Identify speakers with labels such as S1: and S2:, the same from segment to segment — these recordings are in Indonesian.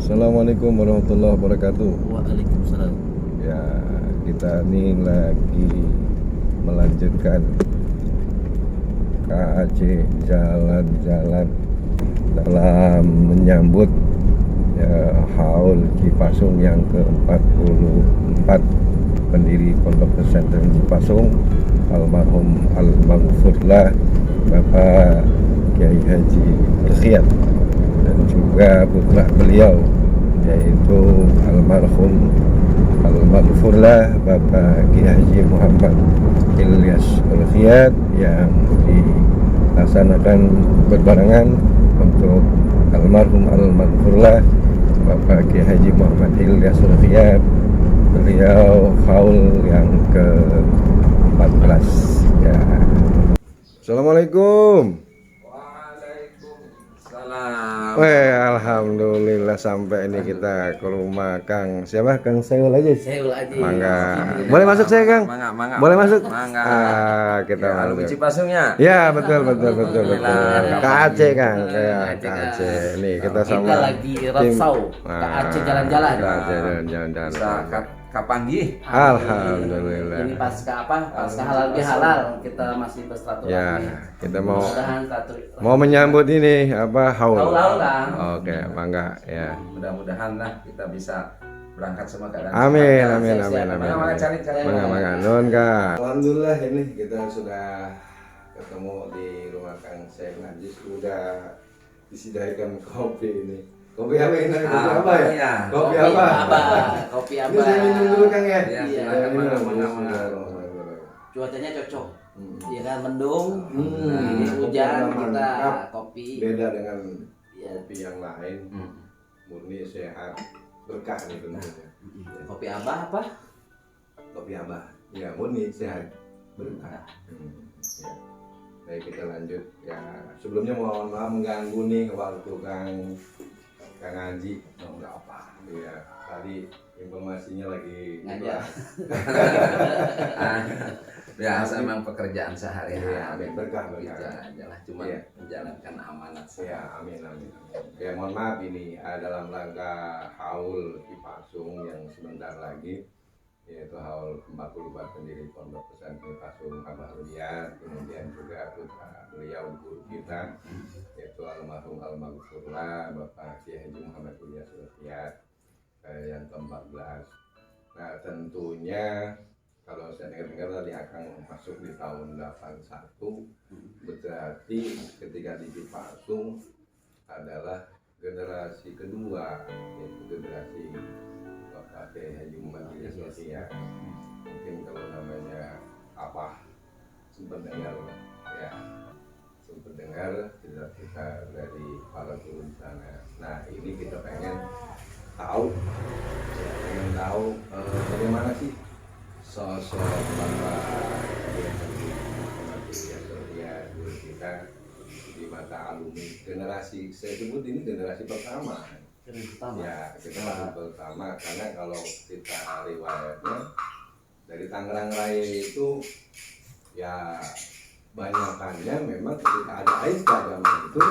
S1: Assalamualaikum warahmatullahi wabarakatuh.
S2: Waalaikumsalam.
S1: Ya, kita ini lagi melanjutkan KAC jalan-jalan dalam menyambut Haul Cipasung yang ke-44, pendiri Pondok Pesantren Cipasung almarhum al-maghfurlah Bapak Kiai Haji Berkhiat, dan juga putra beliau yaitu almarhum al-maghfurlah Bapak Kiai Haji Muhammad Ilyas Berkhiat, yang dilaksanakan berbarengan untuk almarhum al-maghfurlah Bapak Kiai Haji Muhammad Ilyas Berkhiat. Beliau haul yang ke-14 ya. Assalamualaikum.
S2: Waalaikumsalam.
S1: Alhamdulillah sampai ini kita ke rumah Kang siapa? Kang Sayul aja.
S2: Sayul aja.
S1: Mangga. Boleh masuk saya, Kang?
S2: Mangga.
S1: Boleh masuk?
S2: Mangga.
S1: Kita
S2: ya,
S1: masuk.
S2: Cipasungnya.
S1: Ya, betul. KAC, Kang.
S2: Ya,
S1: KAC. Nih kita
S2: Kita
S1: sama
S2: lagi roadshow KAC jalan-jalan.
S1: KAC jalan-jalan.
S2: Kapanggi.
S1: Alhamdulillah.
S2: Ini pasca apa? Pasca halal bihalal kita masih bersilaturahmi.
S1: Ya, kita mau
S2: Mudah-mudahan
S1: menyambut ini apa haul.
S2: Haul-haulan.
S1: Oke, mangga ya.
S3: Mudah-mudahan lah kita bisa berangkat sama keadaan.
S1: Amin.
S3: Mangga cari.
S1: Mangga. Nun, Kang. Alhamdulillah ini kita sudah ketemu di rumah Kang Syekh Najis, sudah disediakan kopi ini. Kopi apa ini? Kopi apa ya? Kopi apa?
S2: Kopi
S1: Ini
S2: apa?
S1: saya minum dulu, Kang ya.
S2: Iya.
S3: Mangga.
S2: Cuacanya cocok. Iya kan, mendung.
S1: Hmm.
S2: Ini hujan,
S1: Kopi
S2: kita
S1: mantap.
S2: kopi.
S1: Beda dengan
S2: Ya.
S1: kopi yang lain, murni sehat, berkah nih tentunya.
S2: Kopi abah apa?
S1: Kopi Abah, ya murni sehat, berkah. Ya. Baik, kita lanjut ya. Sebelumnya mohon maaf mengganggu nih waktu Kang Haji. Enggak apa. Iya, tadi informasinya lagi
S2: Ngajar.
S3: Biasa memang pekerjaan sehari-hari.
S1: Ya, amin, berkah.
S3: Adalah cuma
S1: Iya.
S3: menjalankan amanat.
S1: Ya, amin. Ya, mohon maaf ini dalam rangka haul Cipasung yang sebentar lagi, yaitu haul 44 pendiri Pondok Pesantren Cipasung Abah Rudiat, kemudian juga putra beliau guru kita yaitu almarhum al-maghfurlah Bapak Kiai Haji Muhammad Ilyas Berkhiat yang ke-14. Nah, tentunya kalau saya dengar tadi akan masuk di tahun 81, berarti ketika di Cipasung adalah generasi kedua, yaitu generasi Bapak Kiai Haji Muhammad Ilyas Berkhiat. Mungkin kalau namanya apa sempat dengar ya, cerita dari para guru di sana. Nah, ini kita pengen tahu bagaimana sih sosok Bapak Kiai Haji Muhammad Ilyas Berkhiat guru kita di mata alumni generasi, saya sebut ini generasi pertama. Ya, kita masuk pertama karena kalau kita riwayatnya dari Tangerang Raya itu ya banyakannya memang ketika ada Aisyah zaman itu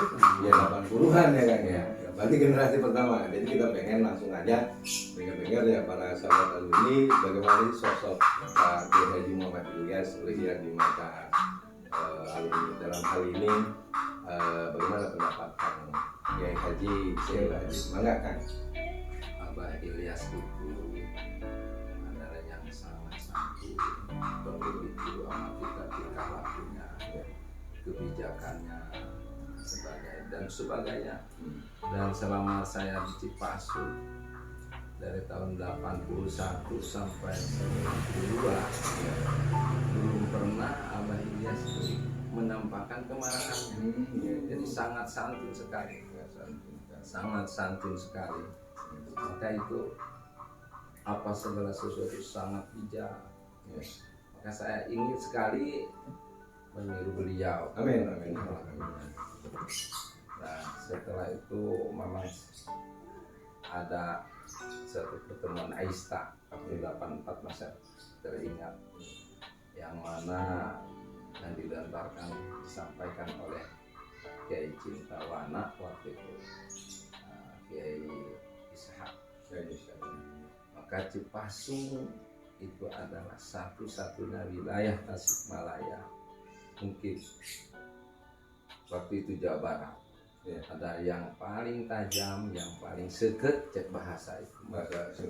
S1: ya 80-an ya kan ya. Berarti generasi pertama. Jadi kita pengen langsung aja dengar ya para sahabat alumni bagaimana sosok Pak Kiai Haji Muhammad Ilyas Berkhiat di mata alumni dalam hal ini. Bagaimana pendapat Kang Kiai Haji Syekh Haji? Mangga, Kang.
S3: Abah Ilyas itu adalah yang sangat santun, begitu amat kita tingkah lakunya, kebijakannya sebagainya. Dan selama saya di Cipasung dari tahun 81 sampai 92 belum pernah Abah Ilyas itu menampakkan kemarahannya. Jadi sangat santun sekali. Maka itu apa segala sesuatu sangat bijak. Maka saya ingin sekali meniru beliau.
S1: Amin.
S3: Nah, setelah itu memang ada satu pertemuan Aisyah tahun 84 masih teringat, yang mana yang dilemparkan disampaikan oleh Kiai Cintawana waktu itu, Kiai Maka Cipasung itu adalah satu-satunya wilayah Tasikmalaya, mungkin waktu itu Jawa Barat, ada yang paling tajam, yang paling seket cek bahasa itu,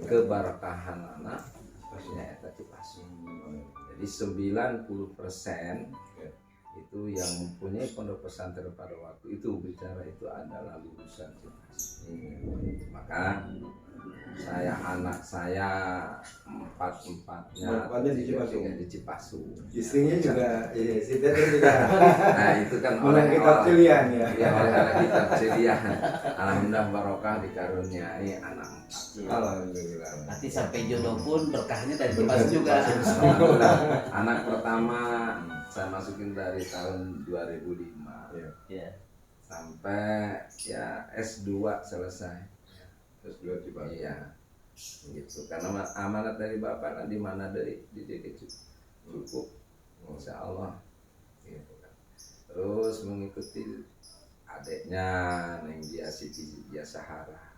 S3: keberkahan anak pasnya eta Cipasung. Jadi 90% itu yang mempunyai pondok pesantren pada waktu itu bicara itu adalah lulusan Cipasung. Maka anak saya empatnya
S1: di
S3: Cipasung.
S1: Istrinya juga, si Tete juga.
S3: Nah itu kan
S1: oleh kitab pilihan ya.
S3: Ya oleh kitab pilihan. Alhamdulillah barokah dikaruniai anak 4.
S1: Alhamdulillah.
S2: Nanti sampai jodoh pun berkahnya dari Cipasung juga.
S3: Alhamdulillah. Anak pertama saya masukin dari tahun 2005 sampai ya S2 selesai.
S1: S2 Cipasung.
S3: Iya, gitu. Karena amanat dari bapak lah di mana dari dididik cukup, insya Allah. Gitu kan. Terus mengikuti adiknya, Neng Dia Siti Dia Sahara,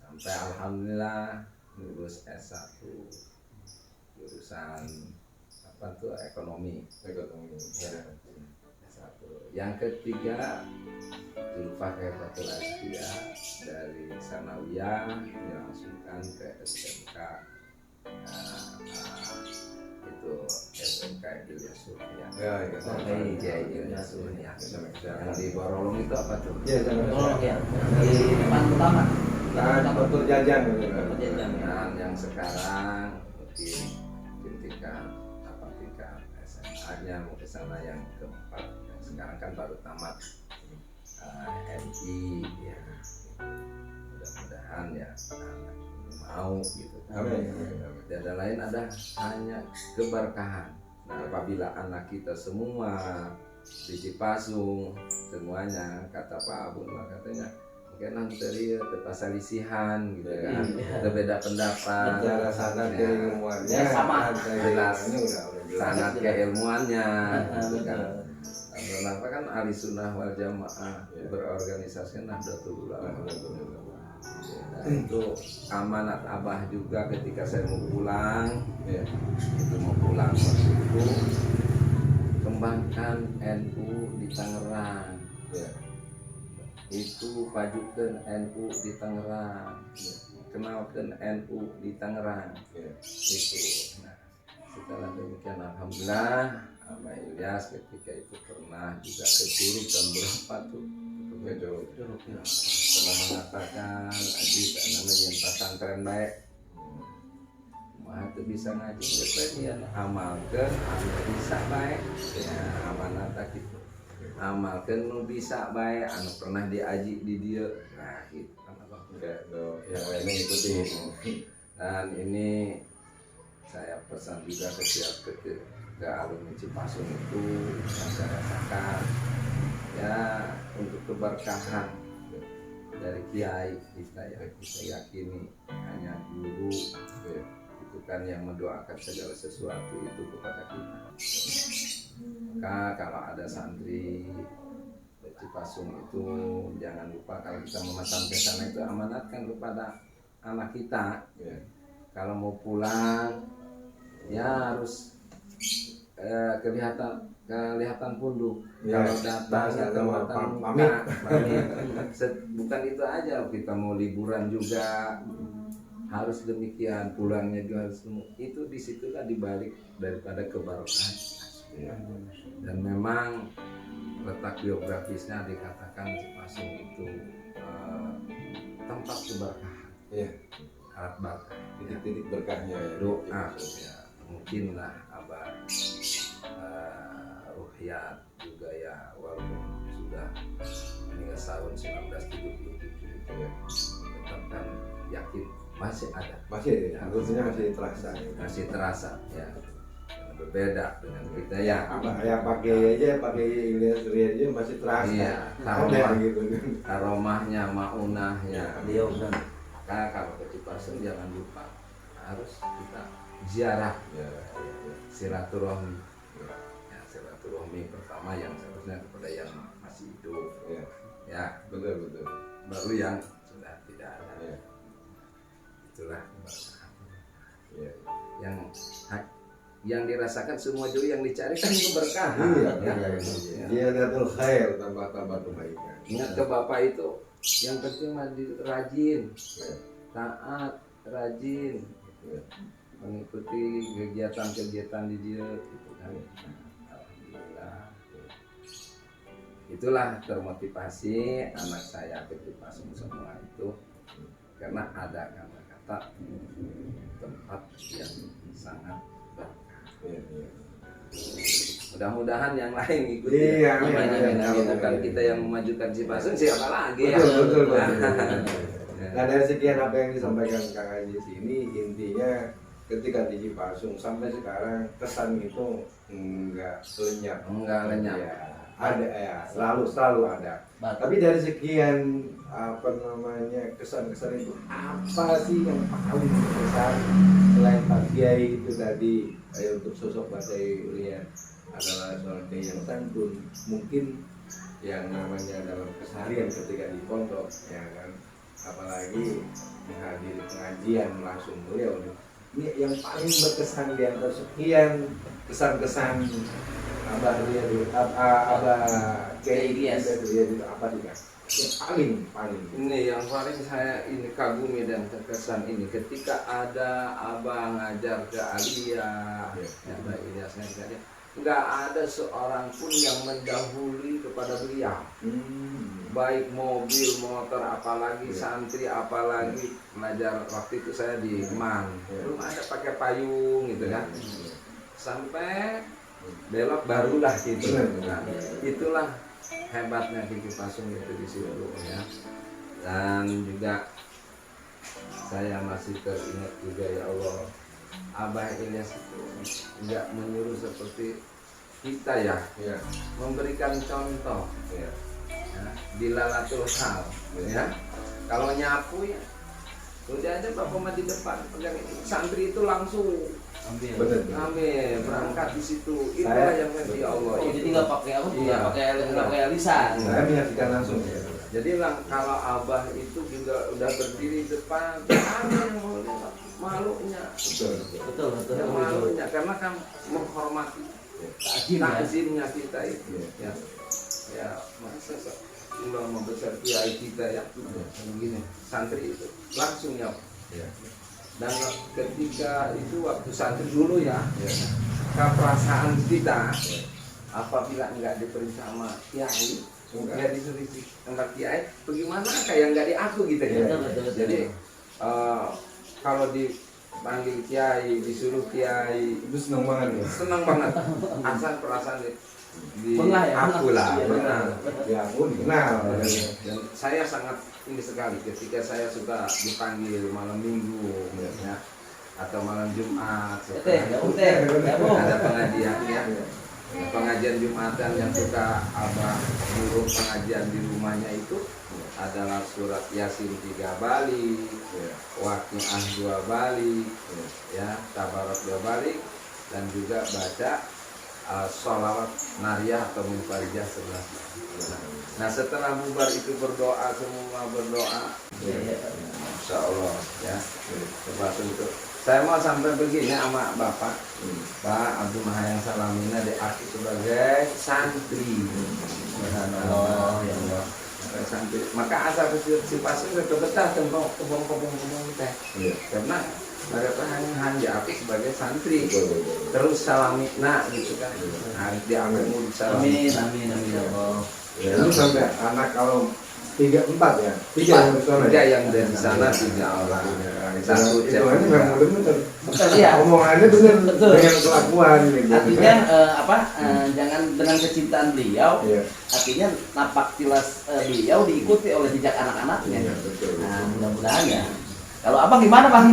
S3: sampai alhamdulillah lulus S1 jurusan apa tuh ekonomi. Ya. S1. Yang ketiga Zulfa Khaifatul Asfia dari Sanawiyah dilangsungkan ke SMK itu SMK Ilyas Suria. Ilyas Suria. Yang di Borolong itu apa tuh?
S2: Borolong ya. Di depan utama.
S1: Betul Jajang.
S3: Dan yang sekarang mungkin tingkat SMA-nya mau ke sana yang keempat. Yang sekarang kan baru tamat. MI ya, mudah-mudahan ya mau gitu. Tiada lain ada hanya keberkahan. Nah apabila anak kita semua di Cipasung semuanya kata Pak Abun katanya mungkin nanti terpasalisihan gitu kan, berbeda pendapat.
S1: Cara sangat keilmuannya
S2: sama
S3: jelas, sangat keilmuannya gitu kan. Kenapa kan ahli sunnah wal jamaah berorganisasi Nahdlatul Ulama. Nah, itu amanat abah juga ketika saya mau pulang, itu mau pulang waktu itu kembangkan NU di Tangerang, itu pajukan NU di Tangerang, kenalkan NU di Tangerang, itu. Nah, setelah demikian alhamdulillah Abah Ilyas ketika itu pernah juga ke Curug dan berapa tuh pernah mengatakan aji namanya pesantren baik mah itu bisa ngaji ya amalkan anu bisa baik ya amanat gitu amalkan nu bisa baik anu pernah diaji di dia nah gitu kan Abah
S1: yang lainnya ikuti.
S3: Dan ini saya pesan juga ke alumni Cipasung itu yang saya rasakan ya untuk keberkahan dari kiai kita ya kita yakini hanya guru itu kan yang mendoakan segala sesuatu itu kepada kita. Maka kalau ada santri di Cipasung itu jangan lupa kalau kita memesan ke sana itu amanatkan kepada anak kita. Kalau mau pulang ya harus kelihatan punduk. Kalau datang ya kelihatan pamit. Bukan itu aja, kita mau liburan juga harus demikian, pulangnya juga harus itu disitulah dibalik daripada keberkahan. Dan memang letak geografisnya dikatakan Cipasung itu tempat keberkahan. Alat berkah,
S1: Titik-titik berkahnya
S3: doa ya. Mungkinlah Abah Ruhyat juga ya walaupun sudah meninggal tahun 1977 itu ya tetap kan yakin masih ada,
S1: harusnya masih terasa
S3: ya berbeda dengan kita ya
S1: pakai Ilyas Suria aja masih terasa.
S3: Iya, aromahnya maunahnya
S2: Beliau
S3: kalau ke Cipasung jangan lupa harus kita ziarah silaturahmi. Silaturahmi pertama yang seharusnya kepada yang masih hidup, ya betul. Baru yang sudah tidak ada. itulah keberkahan.
S1: Iya.
S3: Yang dirasakan semua juga yang dicari kan keberkahan.
S1: Iya,
S3: Ya.
S1: Dia datul khair, tambah kebaikan.
S3: Ingat ke bapak itu, yang penting mah rajin, taat, rajin,
S1: Iya.
S3: mengikuti kegiatan-kegiatan di dia, gitu kan. Alhamdulillah. Itulah termotivasi anak saya ke Cipasung semua itu karena ada kata-kata tempat yang sangat berkah.
S1: Iya, iya.
S3: Mudah-mudahan yang lain ikuti.
S1: Iya,
S3: Amin,
S1: amin,
S3: amin,
S1: amin,
S3: Kalau
S1: amin,
S3: bukan
S1: amin.
S3: kita yang memajukan Cipasung, siapa lagi ya?
S1: Betul, betul. Nah, dari sekian apa yang disampaikan Kang Haji di sini, intinya ketika di Cipasung sampai sekarang kesan itu enggak lenyap.
S3: Enggak lenyap.
S1: Ya, ada ya, selalu ada. Tapi dari sekian apa namanya kesan-kesan itu apa sih yang paling besar selain Pak Kiai itu tadi untuk sosok Pak Kiai Ulian adalah seorang kiai yang santun, mungkin yang namanya dalam keseharian ketika di pondok ya kan, apalagi menghadiri pengajian langsung beliau ini yang paling berkesan di antara sekian kesan-kesan Abah
S2: Kiai Ilyas
S1: itu apa sih Kang? Yang paling
S3: Ini yang paling saya ini kagumi dan terkesan ini ketika ada abang ngajar ke Aliyah, ya Mbak Ilyas ngajar, nggak ada seorang pun yang mendahului kepada beliau. Baik mobil, motor, apalagi santri, apalagi belajar waktu itu saya di Kemang, belum ada pakai payung gitu kan, sampai belok barulah gitu. Nah, itulah hebatnya Kiki Pasung itu di situ ya. Dan juga saya masih teringat juga ya Allah, Abah Ilyas itu nggak menyuruh seperti kita ya, memberikan contoh ya, dilalatul hal ya. Kalau nyapu ya udah aja Bapak mah di depan pegang ini, santri itu langsung
S2: ambil.
S3: Amin, berangkat di situ. Itulah yang nanti Allah.
S2: Oh, jadi nggak pakai apa?
S3: Iya.
S2: Nggak pakai lisan.
S1: saya menyaksikan langsung ya.
S3: Jadi kalau Abah itu juga udah berdiri di depan, ada yang mau lihat malunya.
S2: Betul.
S3: Ya, malunya karena kan menghormati takzimnya kita itu. Ya, masa ulama besar kiai kita ya, begini santri itu langsung ya. Dan ketika itu waktu santri dulu ya, keperasaan kita apabila nggak diperintah sama kiai, nggak disuruh tempat kiai, bagaimana kayak nggak diaku gitu ya. Jadi kalau dipanggil kiai, disuruh kiai,
S1: Itu senang banget ya.
S3: senang banget. Asal perasaan di
S2: Bengah
S3: aku lah,
S2: Iya,
S3: benar.
S1: Ya aku dikenal.
S3: Dan saya sangat ini sekali ketika saya suka dipanggil malam minggu ya, atau malam Jumat ada pengajian ya, pengajian Jumatan yang suka Abah nyuruh pengajian di rumahnya itu adalah surat Yasin 3 balik, Waqiah 2 balik, ya Tabarak 2 balik, dan juga baca sholawat nariyah atau munfarijah 11. Nah setelah bubar itu berdoa, semua berdoa, Insya Allah ya. Termasuk itu saya mau sampai begini sama Bapak Pak Abdul Mahayang Salamina diakui sebagai santri. Subhanallah ya Allah, santri. Maka asal Cipasung ke betah tembok kebong teh karena mereka hanya diakui sebagai santri. Terus salamina gitu kan, harus diambil salamin.
S2: Amin ya Allah.
S1: Ya, itu sampai anak kalau 3, 4 ya. 3
S3: yang dari sana 3 orang. Satu
S1: itu kan memang benar.
S2: Iya.
S1: Omongannya benar
S2: Betul.
S1: dengan kelakuan gitu.
S2: Artinya jangan dengan kecintaan beliau,
S1: Iya.
S2: artinya napak tilas beliau diikuti oleh jejak anak-anaknya.
S1: Iya, betul.
S2: Nah, mudah-mudahan ya. Kalau abang gimana bang?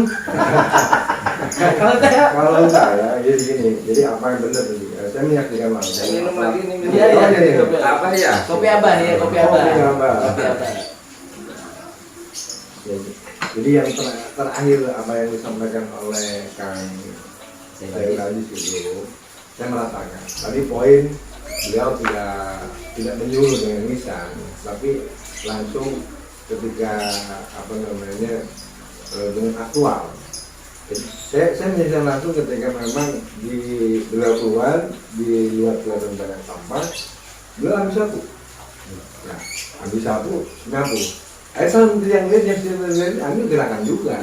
S2: Kalau saya
S1: Kalau saya jadi gini, jadi apa yang benar tadi? Saya menyaksikan langsung.
S3: Saya minum lagi nih, minum.
S2: Iya, iya.
S3: Apa ya?
S2: kopi abah ya, kopi abah.
S1: Kopi abah.
S2: Kopi abah.
S1: Jadi yang terakhir apa yang disampaikan oleh Kang Sayyid Aziz itu, saya merasakan. Tadi poin beliau tidak menyuruh dengan lisan, tapi langsung ketika apa namanya dengan aktual. Jadi, saya menyaksikan langsung ketika memang di beliau keluar di luar kelihatan banyak sampah, beliau ambil sapu. Nah, ambil sapu, nyapu. Menteri yang lihat yang ambil gerakan juga.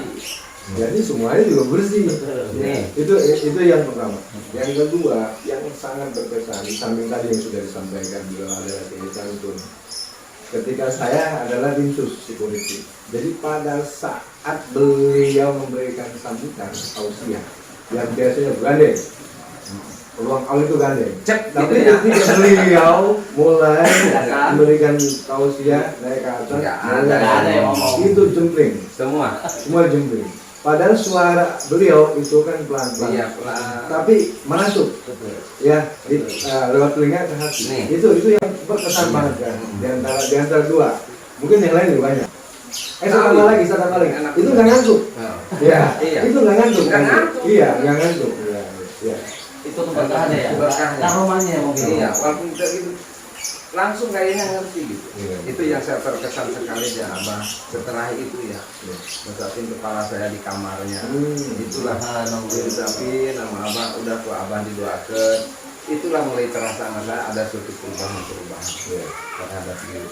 S1: Jadi semuanya juga bersih. Ya, itu yang pertama. Yang kedua, yang sangat berkesan di samping tadi yang sudah disampaikan beliau adalah itu. Ketika saya adalah Dinsus Security. Jadi pada saat beliau memberikan sambutan tausiah yang biasanya gandeng, ruang awal itu gandeng. Tapi ketika beliau mulai memberikan tausiah naik ke atas,
S2: ada yang ngomong.
S1: itu jempling,
S3: Semua.
S1: semua jempling. Padahal suara beliau itu kan pelan-pelan,
S3: Iya, pelan.
S1: tapi masuk, ya lewat telinga ke hati.
S3: Nih.
S1: Itu yang berkesan banget kan. Di antara dua, mungkin yang lain juga banyak. Saya tambah lagi.
S3: Enak.
S1: Itu nggak ngantuk. Ya,
S3: Iya.
S1: itu nggak ngantuk.
S3: Nggak ngantuk.
S1: Iya, nggak ngantuk. Ya.
S2: Itu keberkahannya ya.
S3: Keberkahannya.
S2: Aromanya mungkin.
S3: Iya, walaupun tidak gitu, langsung kayaknya ngerti gitu.
S1: Iya.
S3: Itu yang saya terkesan sekali ya, Abah. Setelah itu ya, besatin kepala saya di kamarnya. Itulah diucapin nama Abah, udah tuh Abah didoakan. Itulah mulai terasa ada suatu perubahan
S1: Iya.
S3: terhadap diri.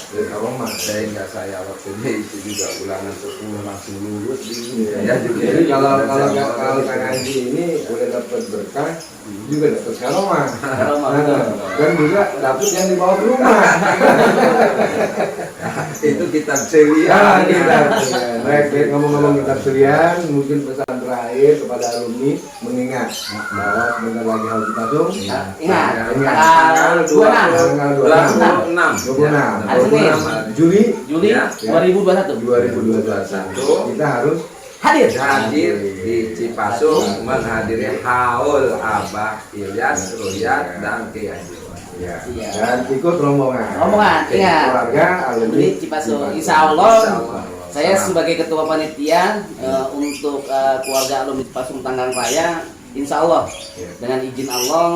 S1: Dari aroma.
S3: Sehingga saya waktu itu juga ulangan 10 langsung lulus di
S1: Iya. Jadi kalau Kang Anji ini udah dapat berkah, juga dapat aroma.
S2: Aroma,
S1: Nah,
S2: betul.
S1: dan juga dapat yang dibawa ke rumah.
S3: itu kitab ceria.
S1: Kita baik ngomong-ngomong kitab cerian, mungkin pesan terakhir kepada alumni mengingat bahwa sebentar lagi harus dipasung.
S2: Ingat,
S3: Tanggal
S2: tanggal 26
S3: 26
S1: Juli
S2: Juli
S3: Ya.
S2: 2021.
S1: 2021 kita harus
S2: Hadir.
S3: hadir di Cipasung menghadiri haul Abah Ilyas, Ruhyat, dan Kiai Haji.
S1: ya,
S2: Iya.
S1: dan ikut rombongan.
S2: Ingat.
S1: Keluarga alumni
S2: Di Cipasung. Insya Allah.
S3: Insya Allah.
S2: Saya sebagai ketua panitia untuk keluarga alumni Cipasung Tangerang Raya, insya Allah
S1: Ya.
S2: dengan izin Allah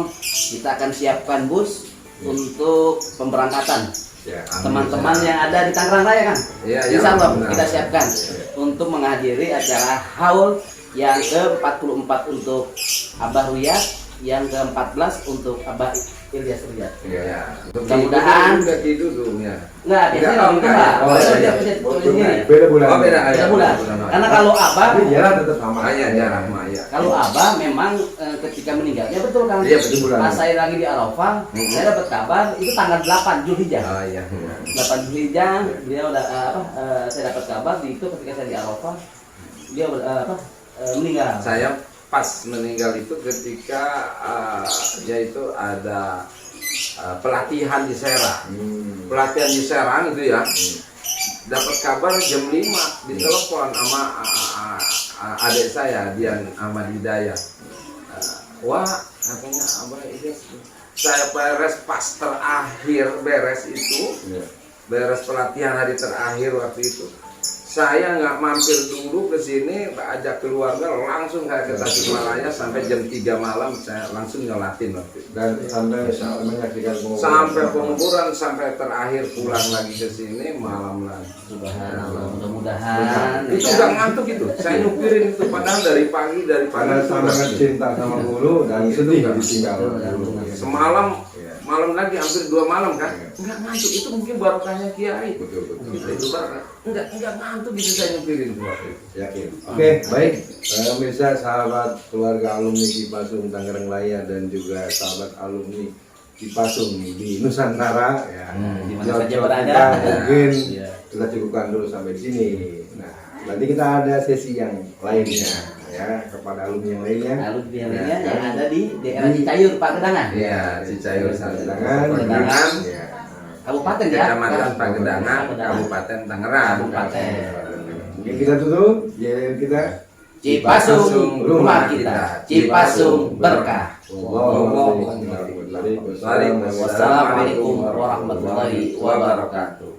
S2: kita akan siapkan bus untuk pemberangkatan
S1: Ya,
S2: teman-teman yang ada di Tangerang Raya kan.
S3: Iya,
S2: Insya Allah
S3: benar.
S2: kita siapkan untuk menghadiri acara haul yang ke-44 untuk Abah Ruyat, yang ke-14 untuk Abah Ilyas Ruyat.
S1: Ya.
S2: Mudah-mudahan-
S3: udah duduknya.
S2: Enggak, biasanya
S3: Enggak,
S2: kita
S3: enggak.
S2: Pak.
S1: Oh,
S2: Biasanya
S1: iya.
S2: dia tulis sendiri.
S1: Beda bulan.
S3: Oh, beda.
S2: Beda bulan. Karena kalau Abah,
S1: Tapi jalan tetap sama.
S3: Makanya jarak Maya.
S2: kalau Abah memang ketika meninggalnya betul kan.
S3: Iya, betul bulan.
S2: Pas saya lagi di Arafah, saya dapat kabar itu tanggal 8 Zulhijjah.
S3: Oh iya.
S2: 8 Zulhijjah, dia udah saya dapat kabar di itu ketika saya di Arafah, dia meninggal.
S3: Saya pas meninggal itu ketika yaitu ada pelatihan di Serang. Pelatihan di Serang itu ya. Dapat kabar jam 5 ditelepon sama adik saya Dian Ahmad Hidayah. Wah, katanya Abah ini saya beres pas terakhir beres itu, beres pelatihan hari terakhir waktu itu. Saya nggak mampir dulu ke sini, ajak keluarga langsung ke Tasikmalaya sampai jam 3 malam saya langsung nyolatin waktu itu.
S1: Dan sampai menyaksikan pengukuran.
S3: Sampai penguburan sampai terakhir pulang lagi ke sini malam lagi.
S2: Subhanallah, mudah-mudahan
S3: Itu nggak ngantuk itu. Saya nyupirin itu padahal dari pagi
S1: Karena sangat cinta sama guru dan sedih ditinggal guru.
S3: semalam malam lagi hampir 2 malam kan nggak ngantuk itu mungkin barokahnya Kiai
S1: Betul.
S3: itu barokah nggak ngantuk gitu saya nyupirin itu waktu itu.
S1: Yakin. Oke, baik. Pemirsa, sahabat keluarga alumni Cipasung Tangerang Raya dan juga sahabat alumni Cipasung di Nusantara ya.
S2: di mana
S1: Jawab
S2: saja berada.
S1: kita mungkin
S2: Iya.
S1: kita cukupkan dulu sampai di sini. Nah, nanti kita ada sesi yang lainnya ya kepada alumni yang lainnya.
S2: Lalu yang lainnya yang ada di daerah Cicayur, Pak Gedangan.
S3: Iya Cicayur
S1: Tangerang,
S3: Pagedangan
S1: ya.
S2: Kabupaten ya.
S3: Kecamatan Pagedangan Kabupaten Tangerang.
S2: Kabupaten.
S1: Mungkin kita tutup, jadi kita
S2: Cipasung rumah kita. Cipasung berkah.
S1: Wassalamualaikum warahmatullahi wabarakatuh.
S2: Wassalamualaikum warahmatullahi wabarakatuh.